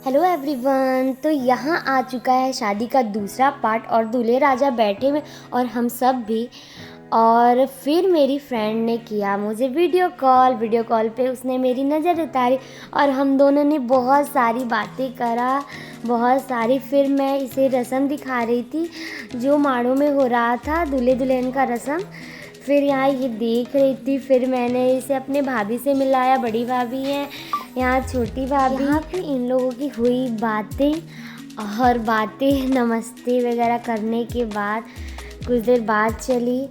Hello everyone. तो यहाँ आ चुका है शादी का दूसरा पार्ट और दूल्हे राजा बैठे हुए और हम सब भी। और फिर मेरी फ्रेंड ने किया मुझे वीडियो कॉल पे उसने मेरी नज़र उतारी और हम दोनों ने बहुत सारी बातें करा, बहुत सारी। फिर मैं इसे रस्म दिखा रही थी जो माड़ों में हो रहा था, दूल्हे दुल्हन का रस्म। फिर यहाँ ये देख रही थी। फिर मैंने इसे अपने भाभी से मिलाया, बड़ी भाभी हैं, यहाँ छोटी भाभी। यहाँ पे इन लोगों की हुई बातें नमस्ते वगैरह करने के बाद कुछ देर बात चली।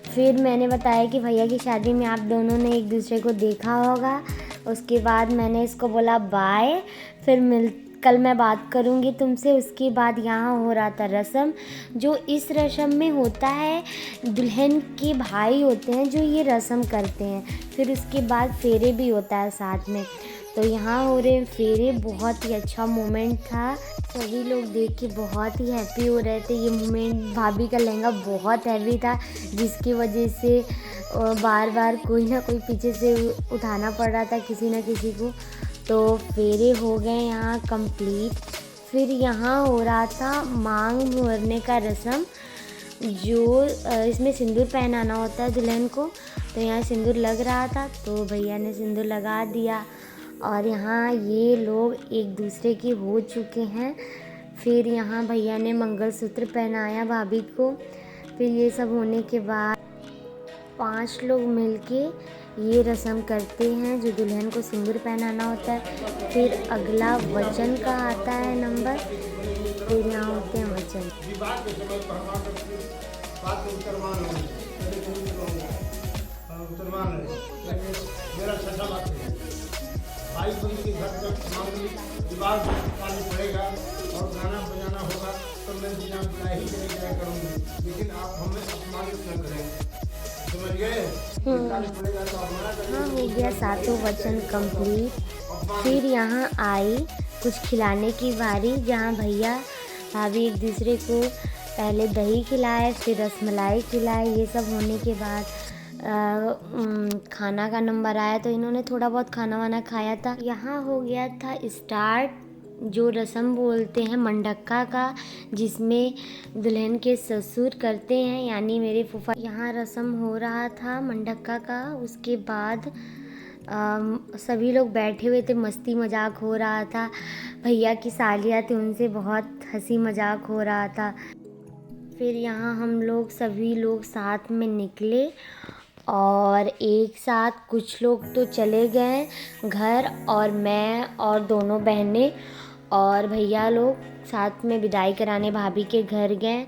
फिर मैंने बताया कि भैया की शादी में आप दोनों ने एक दूसरे को देखा होगा। उसके बाद मैंने इसको बोला बाय, फिर कल मैं बात करूँगी तुमसे। उसके बाद यहाँ हो रहा था रस्म। जो इस रस्म में होता है, दुल्हन के भाई होते हैं जो ये रस्म करते हैं। फिर उसके बाद फेरे भी होता है साथ में। तो यहाँ हो रहे फेरे, बहुत ही अच्छा मोमेंट था। सभी लोग देख के बहुत ही हैप्पी हो रहे थे। ये मोमेंट, भाभी का लहंगा बहुत हैवी था जिसकी वजह से बार बार कोई ना कोई पीछे से उठाना पड़ रहा था किसी न किसी को। तो फेरे हो गए यहाँ कंप्लीट। फिर यहाँ हो रहा था मांग भरने का रस्म, जो इसमें सिंदूर पहनाना होता है दुल्हन को। तो यहाँ सिंदूर लग रहा था तो भैया ने सिंदूर लगा दिया और यहाँ ये लोग एक दूसरे के हो चुके हैं। फिर यहाँ भैया ने मंगलसूत्र पहनाया भाभी को। फिर ये सब होने के बाद 5 लोग मिलके ये रस्म करते हैं जो दुल्हन को सिंदूर पहनाना होता है। फिर अगला वचन का आता है नंबर। फिर यहाँ होते हैं वचन। भाई बहन के घर जब मांगलिक विवाह पानी पड़ेगा और गाना बजाना होगा तो मैं बिना बुलाए ही चले जाया करूँगी, लेकिन आप हमें अपमानित न करें, समझ गए? पड़ेगा तो आप मना करें। हाँ, हो गया 7वां वचन कंप्लीट। फिर यहाँ आई कुछ खिलाने की बारी, जहाँ भैया भाभी एक दूसरे को पहले दही खिलाए, फिर रसमलाई खिलाए। ये सब होने के बाद खाना का नंबर आया तो इन्होंने थोड़ा बहुत खाना वाना खाया था। यहाँ हो गया था स्टार्ट जो रस्म बोलते हैं मंडक्का का, जिसमें दुल्हन के ससुर करते हैं, यानी मेरे फूफा। यहाँ रस्म हो रहा था मंडक्का का। उसके बाद सभी लोग बैठे हुए थे, मस्ती मजाक हो रहा था। भैया की सालियाँ थी, उनसे बहुत हंसी मजाक हो रहा था। फिर यहाँ हम लोग सभी लोग साथ में निकले और एक साथ कुछ लोग तो चले गए घर, और मैं और दोनों बहनें और भैया लोग साथ में विदाई कराने भाभी के घर गए,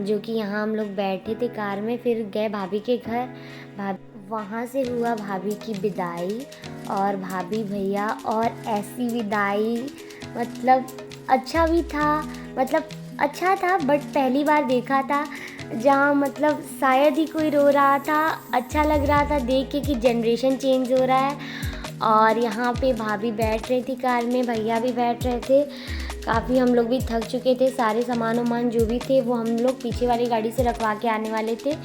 जो कि यहाँ हम लोग बैठे थे कार में। फिर गए भाभी के घर, वहाँ से हुआ भाभी की विदाई और भाभी भैया। और ऐसी विदाई मतलब अच्छा भी था, मतलब अच्छा था, बट पहली बार देखा था जहाँ मतलब शायद ही कोई रो रहा था। अच्छा लग रहा था देख के कि जनरेशन चेंज हो रहा है। और यहाँ पे भाभी बैठ रही थी कार में, भैया भी बैठ रहे थे। काफ़ी हम लोग भी थक चुके थे, सारे सामान वामान जो भी थे वो हम लोग पीछे वाली गाड़ी से रखवा के आने वाले थे।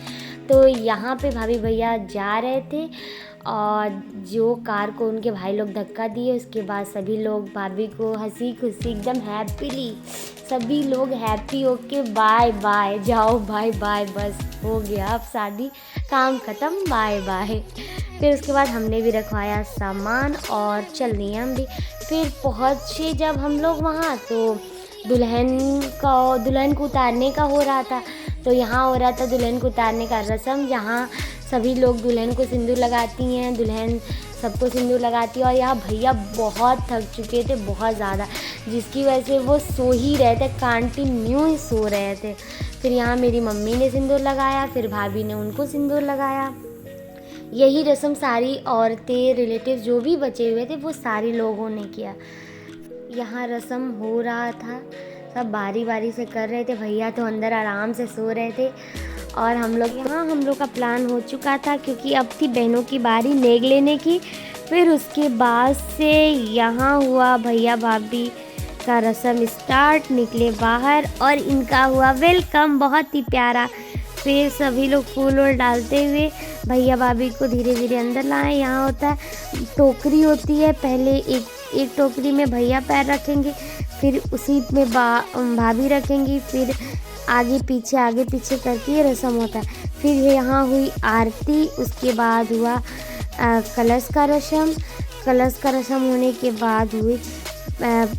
तो यहाँ पे भाभी भैया जा रहे थे और जो कार को उनके भाई लोग धक्का दिए। उसके बाद सभी लोग भाभी को हंसी खुशी एकदम हैप्पीली, सभी लोग हैप्पी होके बाय बाय, जाओ बाय बाय, बस हो गया अब शादी, काम ख़त्म, बाय बाय। फिर उसके बाद हमने भी रखवाया सामान और चल दिए हम भी। फिर पहुँचे जब हम लोग वहाँ, तो दुल्हन को उतारने का हो रहा था। तो यहाँ हो रहा था दुल्हन को उतारने का रस्म, जहाँ सभी लोग दुल्हन को सिंदूर लगाती हैं, दुल्हन सबको सिंदूर लगाती है। और यहाँ भैया बहुत थक चुके थे, बहुत ज़्यादा, जिसकी वजह से वो सो ही रहे थे, कंटिन्यू ही सो रहे थे। फिर यहाँ मेरी मम्मी ने सिंदूर लगाया, फिर भाभी ने उनको सिंदूर लगाया। यही रस्म सारी औरतें, रिलेटिव जो भी बचे हुए थे वो सारे लोगों ने किया। यहाँ रस्म हो रहा था, सब बारी बारी से कर रहे थे। भैया तो अंदर आराम से सो रहे थे और हम लोग का प्लान हो चुका था, क्योंकि अब थी बहनों की बारी नेग लेने की। फिर उसके बाद से यहाँ हुआ भैया भाभी का रस्म स्टार्ट, निकले बाहर और इनका हुआ वेलकम, बहुत ही प्यारा। फिर सभी लोग फूल वूल डालते हुए भैया भाभी को धीरे धीरे अंदर लाए। यहाँ होता है टोकरी होती है, पहले एक टोकरी में भैया पैर रखेंगे, फिर उसी में भाभी रखेंगी, फिर आगे पीछे करके ये रस्म होता है। फिर यहाँ हुई आरती, उसके बाद हुआ कलश का रस्म होने के बाद हुई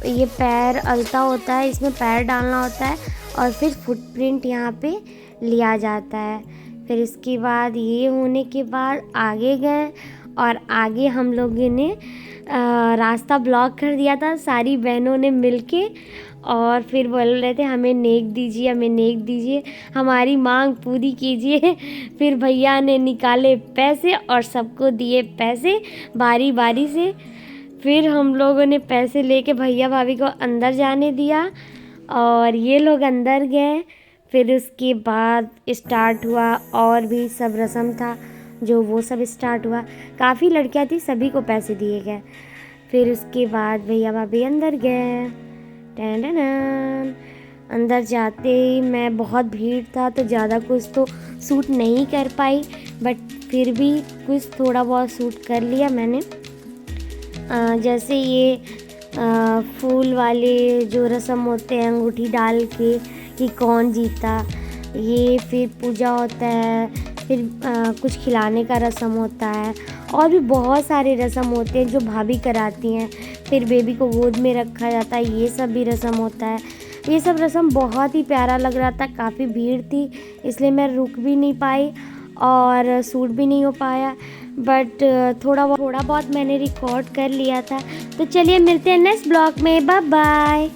ये पैर अलता होता है, इसमें पैर डालना होता है और फिर फुटप्रिंट यहाँ पे लिया जाता है। फिर इसके बाद ये होने के बाद आगे गए और आगे हम लोगों ने रास्ता ब्लॉक कर दिया था सारी बहनों ने मिलके, और फिर बोल रहे थे हमें नेक दीजिए, हमारी मांग पूरी कीजिए। फिर भैया ने निकाले पैसे और सबको दिए पैसे बारी बारी से। फिर हम लोगों ने पैसे लेके भैया भाभी को अंदर जाने दिया और ये लोग अंदर गए। फिर उसके बाद स्टार्ट हुआ और भी सब रस्म था जो वो सब स्टार्ट हुआ। काफ़ी लड़कियां थी, सभी को पैसे दिए गए। फिर उसके बाद भैया भाभी अंदर गए। टन अंदर जाते ही मैं बहुत भीड़ था तो ज़्यादा कुछ तो शूट नहीं कर पाई, बट फिर भी कुछ थोड़ा बहुत शूट कर लिया मैंने। जैसे ये फूल वाले जो रस्म होते हैं अंगूठी डाल के कि कौन जीता, ये फिर पूजा होता है, फिर कुछ खिलाने का रस्म होता है और भी बहुत सारे रस्म होते हैं जो भाभी कराती हैं। फिर बेबी को गोद में रखा जाता है, ये सब भी रस्म होता है। ये सब रस्म बहुत ही प्यारा लग रहा था। काफ़ी भीड़ थी इसलिए मैं रुक भी नहीं पाई और शूट भी नहीं हो पाया, बट थोड़ा बहुत मैंने रिकॉर्ड कर लिया था। तो चलिए मिलते हैं नेक्स्ट ब्लॉग में, बाय बाय।